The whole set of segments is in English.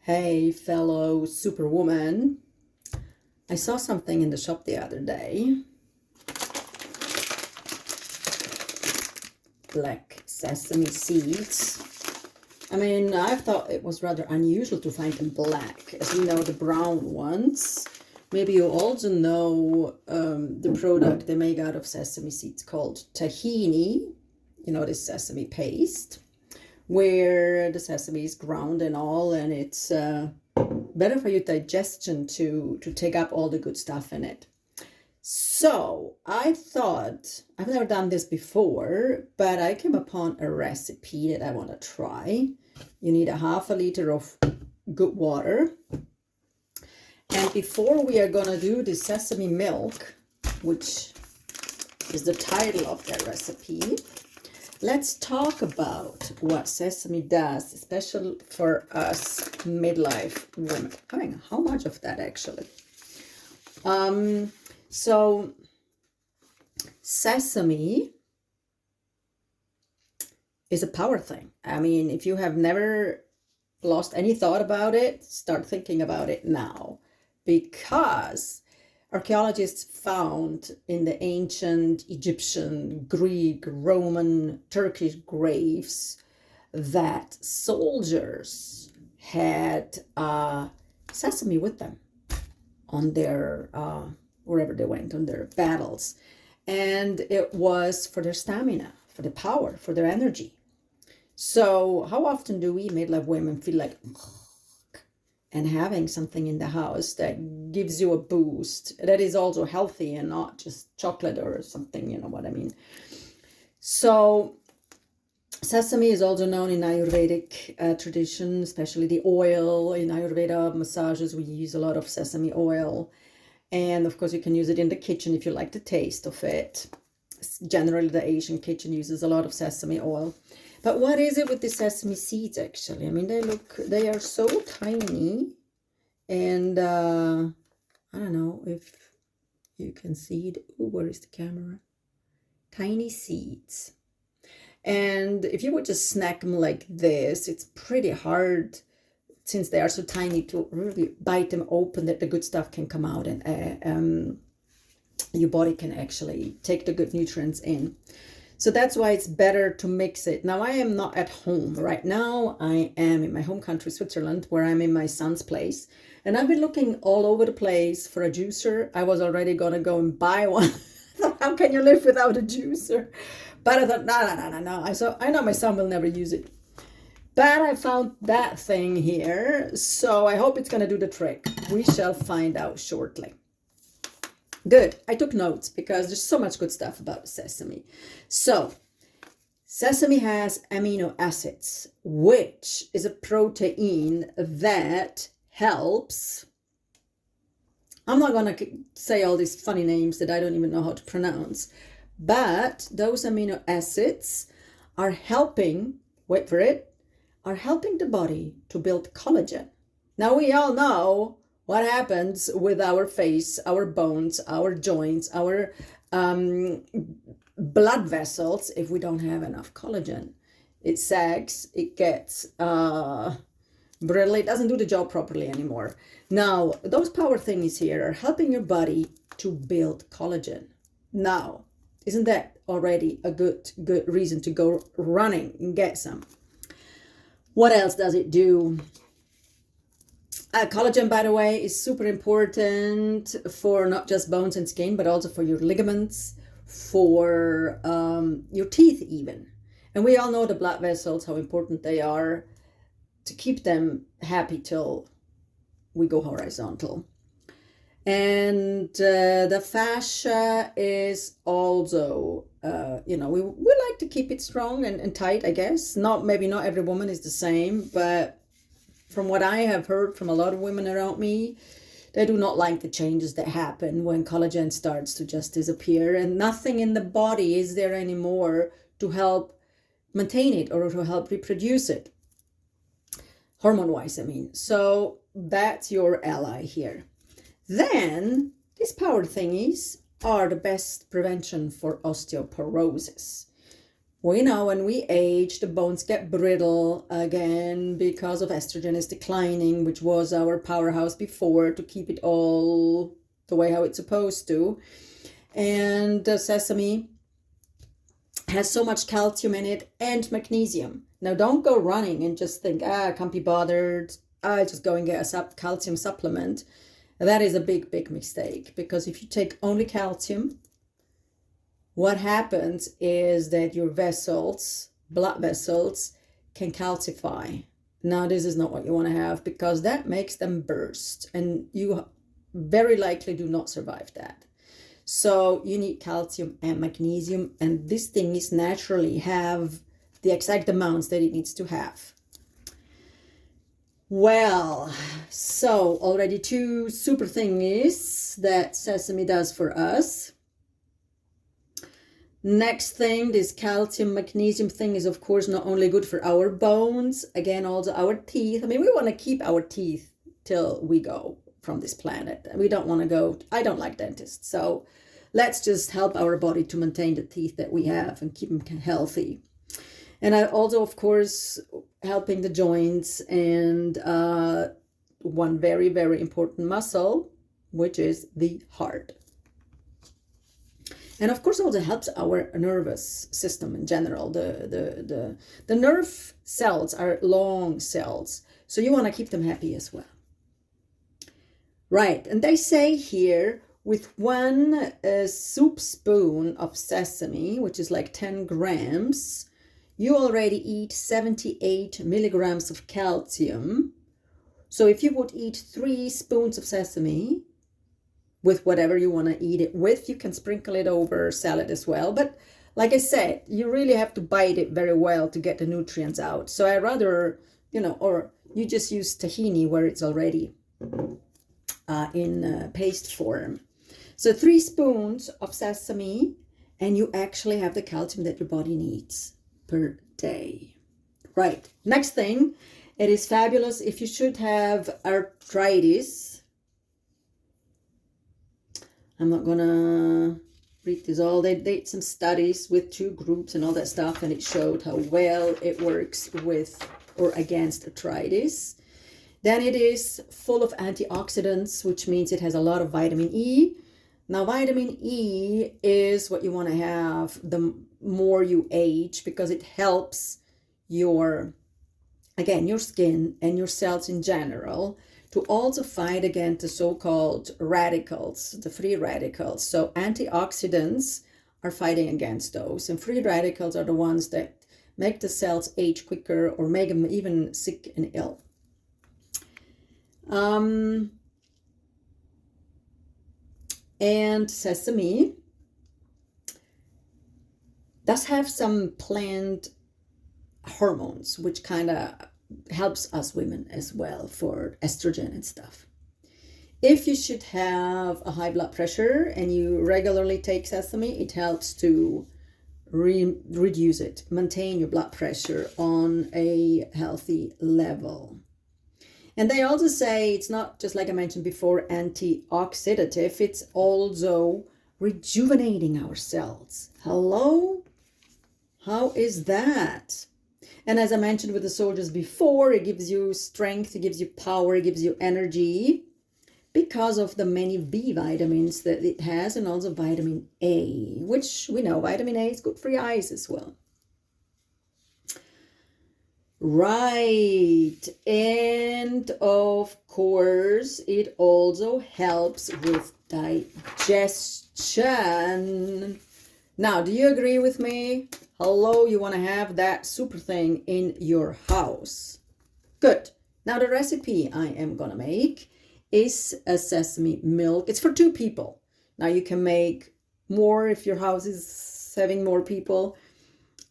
Hey, fellow superwoman. I saw something in the shop the other day. Black sesame seeds. I mean, I thought it was rather unusual to find them black, as we know the brown ones. Maybe you also know the product they make out of sesame seeds called tahini. You know, this sesame paste, where the sesame is ground and all, and it's better for your digestion to take up all the good stuff in it. So I thought, I've never done this before, but I came upon a recipe that I want to try. You need a half a liter of good water. And before we are going to do the sesame milk, which is the title of that recipe, let's talk about what sesame does, especially for us midlife women. I mean, how much of that actually? So sesame is a power thing. I mean, if you have never lost any thought about it, start thinking about it now, because archaeologists found in the ancient Egyptian, Greek, Roman, Turkish graves that soldiers had sesame with them on their, wherever they went, on their battles. And it was for their stamina, for their power, for their energy. So how often do we midlife women feel like, and having something in the house that gives you a boost, that is also healthy and not just chocolate or something, you know what I mean? So sesame is also known in Ayurvedic tradition, especially the oil. In Ayurveda massages, we use a lot of sesame oil. And of course, you can use it in the kitchen if you like the taste of it. Generally, the Asian kitchen uses a lot of sesame oil. But what is it with the sesame seeds, actually? I mean, they are so tiny. And I don't know if you can see it. Ooh, where is the camera? Tiny seeds. And if you would just snack them like this, it's pretty hard, since they are so tiny, to really bite them open, that the good stuff can come out and your body can actually take the good nutrients in. So that's why it's better to mix it. Now, I am not at home right now. I am in my home country, Switzerland, where I'm in my son's place. And I've been looking all over the place for a juicer. I was already going to go and buy one. How can you live without a juicer? But I thought, no. I know my son will never use it. But I found that thing here. So I hope it's going to do the trick. We shall find out shortly. Good. I took notes because there's so much good stuff about sesame. So sesame has amino acids, which is a protein that helps. I'm not going to say all these funny names that I don't even know how to pronounce, but those amino acids are helping, wait for it, are helping the body to build collagen. Now, we all know what happens with our face, our bones, our joints, our blood vessels if we don't have enough collagen. It sags, it gets brittle, it doesn't do the job properly anymore. Now, those power thingies here are helping your body to build collagen. Now, isn't that already a good reason to go running and get some? What else does it do? Collagen, by the way, is super important for not just bones and skin, but also for your ligaments, for your teeth even. And we all know the blood vessels, how important they are to keep them happy till we go horizontal. And the fascia is also, we like to keep it strong and tight, I guess. Maybe not every woman is the same, but from what I have heard from a lot of women around me, they do not like the changes that happen when collagen starts to just disappear, and nothing in the body is there anymore to help maintain it or to help reproduce it. Hormone-wise, I mean. So that's your ally here. Then these power thingies are the best prevention for osteoporosis. We know when we age, the bones get brittle again because of estrogen is declining, which was our powerhouse before to keep it all the way how it's supposed to. And sesame has so much calcium in it and magnesium. Now, don't go running and just think, I can't be bothered. I'll just go and get a calcium supplement. That is a big, big mistake, because if you take only calcium, what happens is that your vessels, blood vessels, can calcify. Now, this is not what you want to have, because that makes them burst, and you very likely do not survive that. So you need calcium and magnesium, and this thing is naturally have the exact amounts that it needs to have. Well, so already 2 super things that sesame does for us. Next thing, this calcium magnesium thing is of course not only good for our bones, again also our teeth. I mean, we want to keep our teeth till we go from this planet. We don't want to go, I don't like dentists, so let's just help our body to maintain the teeth that we have and keep them healthy. And I also, of course, helping the joints and one very, very important muscle, which is the heart. And of course, also helps our nervous system in general. The nerve cells are long cells, so you want to keep them happy as well. Right, and they say here, with 1 soup spoon of sesame, which is like 10 grams, you already eat 78 milligrams of calcium. So if you would eat 3 spoons of sesame, with whatever you want to eat it with, you can sprinkle it over salad as well. But like I said, you really have to bite it very well to get the nutrients out. So I rather, or you just use tahini where it's already in paste form. So 3 spoons of sesame, and you actually have the calcium that your body needs per day. Right, next thing, it is fabulous if you should have arthritis. I'm not gonna read this all. They did some studies with 2 groups and all that stuff, and it showed how well it works with or against arthritis. Then it is full of antioxidants, which means it has a lot of vitamin E. Now, vitamin E is what you want to have the more you age, because it helps your skin and your cells in general to also fight against the so-called radicals, the free radicals. So antioxidants are fighting against those, and free radicals are the ones that make the cells age quicker or make them even sick and ill. And sesame does have some plant hormones, which kind of helps us women as well for estrogen and stuff. If you should have a high blood pressure and you regularly take sesame, it helps to reduce it, maintain your blood pressure on a healthy level. And they also say it's not just, like I mentioned before, antioxidative, it's also rejuvenating our cells. Hello? How is that? And as I mentioned with the soldiers before, it gives you strength, it gives you power, it gives you energy because of the many B vitamins that it has, and also vitamin A, which we know vitamin A is good for your eyes as well. Right, and of course, it also helps with digestion. Now, do you agree with me? Hello, you want to have that super thing in your house. Good. Now, the recipe I am going to make is a sesame milk. It's for 2 people. Now, you can make more if your house is having more people,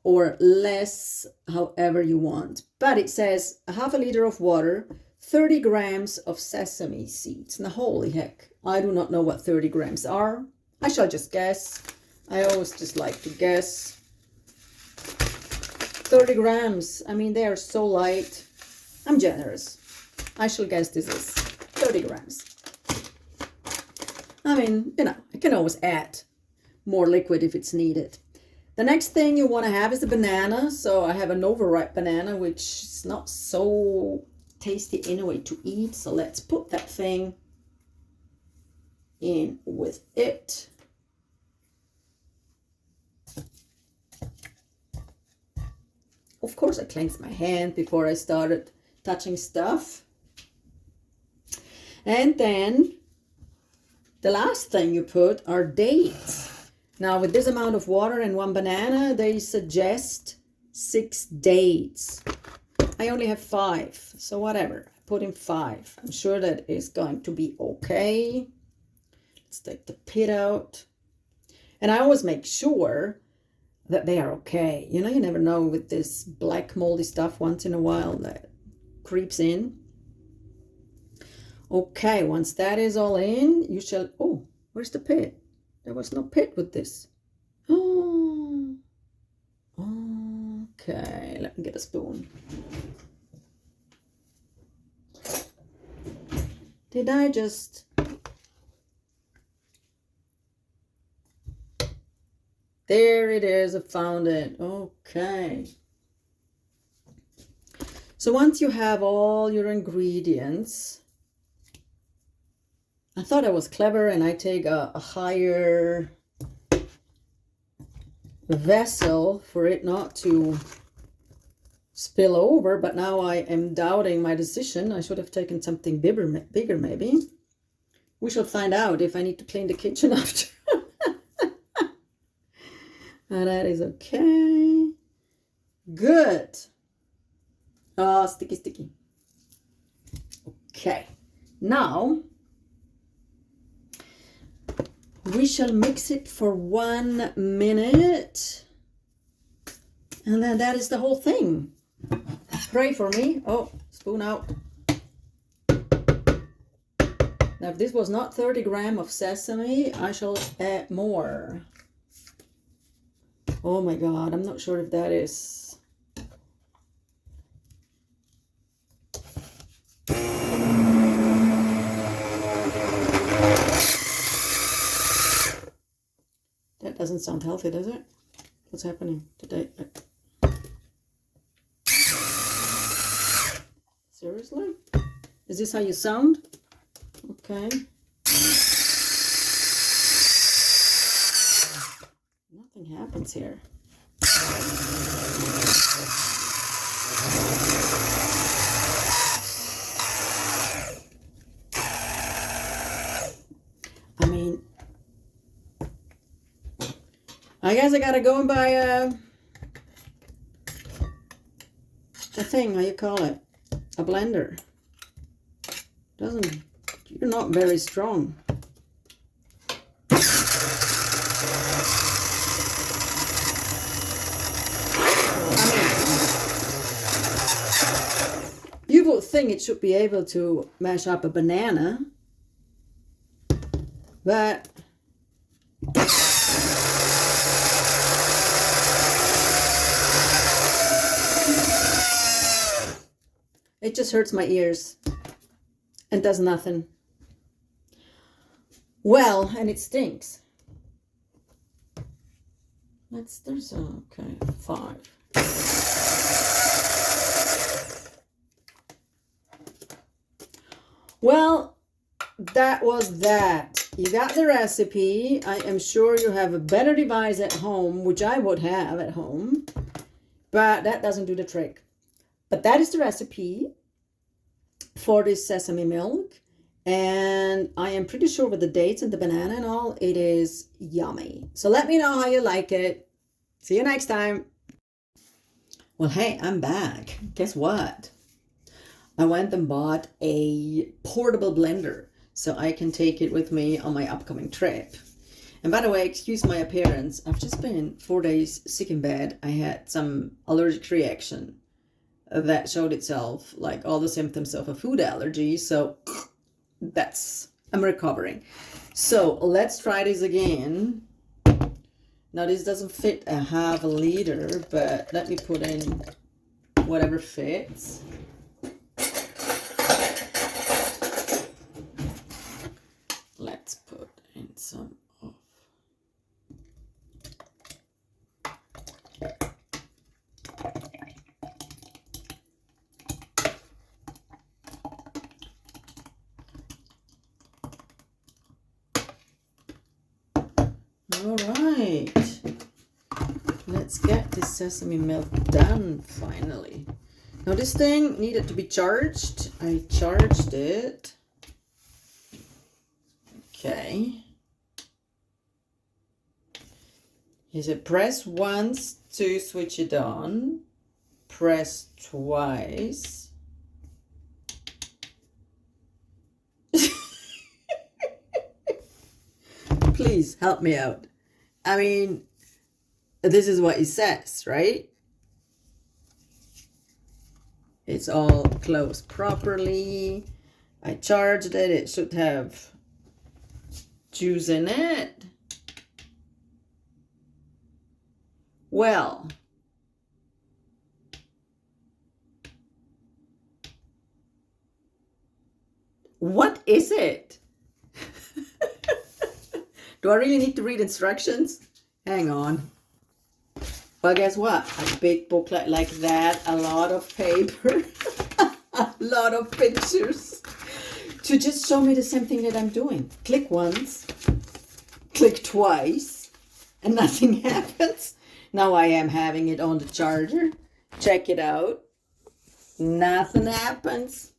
or less, however you want. But it says a half a liter of water, 30 grams of sesame seeds. Now, holy heck, I do not know what 30 grams are. I shall just guess. I always just like to guess. 30 grams. I mean, they are so light. I'm generous. I shall guess this is 30 grams. I mean, I can always add more liquid if it's needed. The next thing you want to have is the banana. So I have an overripe banana, which is not so tasty anyway to eat. So let's put that thing in with it. Of course, I cleansed my hand before I started touching stuff. And then the last thing you put are dates. Now, with this amount of water and 1 banana, they suggest 6 dates. I only have 5, so whatever. I put in 5. I'm sure that is going to be okay. Let's take the pit out. And I always make sure that they are okay. You know, you never know with this black moldy stuff once in a while that creeps in. Okay, once that is all in, you shall... Oh, where's the pit? There was no pit with this. Oh, okay. Let me get a spoon. Did I just... There it is. I found it. Okay. So once you have all your ingredients... I thought I was clever and I take a higher vessel for it not to spill over, but now I am doubting my decision. I should have taken something bigger maybe. We shall find out if I need to clean the kitchen after. And that is okay. Good. Oh, sticky. Okay. Now... we shall mix it for 1 minute. And then that is the whole thing. Pray for me. Oh, spoon out. Now, if this was not 30 grams of sesame, I shall add more. Oh my God, I'm not sure if that is... That doesn't sound healthy, does it? What's happening today? Seriously? Is this how you sound? Okay. Nothing happens here. I mean, I guess I gotta go and buy a thing, how you call it? A blender. You're not very strong. You would think it should be able to mash up a banana, but it just hurts my ears and does nothing. Well, and it stinks. There's okay, 5. Well, that was that. You got the recipe. I am sure you have a better device at home, which I would have at home, but that doesn't do the trick. But that is the recipe for this sesame milk. And I am pretty sure with the dates and the banana and all, it is yummy. So let me know how you like it. See you next time. Well, hey, I'm back. Guess what? I went and bought a portable blender so I can take it with me on my upcoming trip. And by the way, excuse my appearance. I've just been 4 days sick in bed. I had some allergic reaction that showed itself, like all the symptoms of a food allergy. So I'm recovering. So let's try this again. Now this doesn't fit a half a liter, but let me put in whatever fits. Let's put in some of All right. Let's get this sesame milk done finally. Now this thing needed to be charged. I charged it. Okay. He said press once to switch it on. Press twice. Please help me out. I mean, this is what it says, right? It's all closed properly. I charged it. It should have juice in it. Well, what is it? Do I really need to read instructions? Hang on. Well, guess what? A big booklet like that, a lot of paper, a lot of pictures to just show me the same thing that I'm doing. Click once, click twice, and nothing happens. Now I am having it on the charger. Check it out. Nothing happens.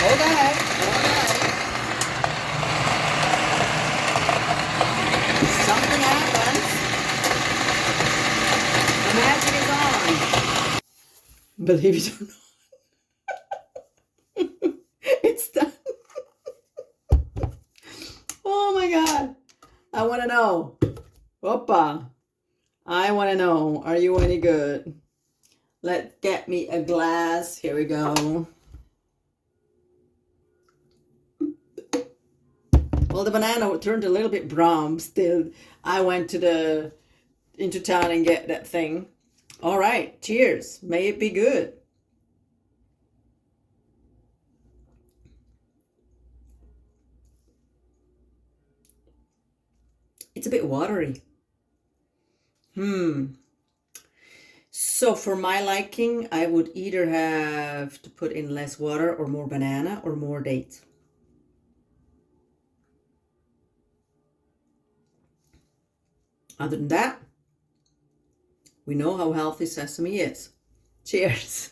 Hold on. Something happens. The magic is on. Believe it or not. It's done. Oh my God. I want to know. Opa. I want to know. Are you any good? Let's get me a glass. Here we go. Well, the banana turned a little bit brown. Still, I went into town and get that thing. All right, cheers. May it be good. It's a bit watery. So for my liking, I would either have to put in less water or more banana or more dates. Other than that, we know how healthy sesame is. Cheers.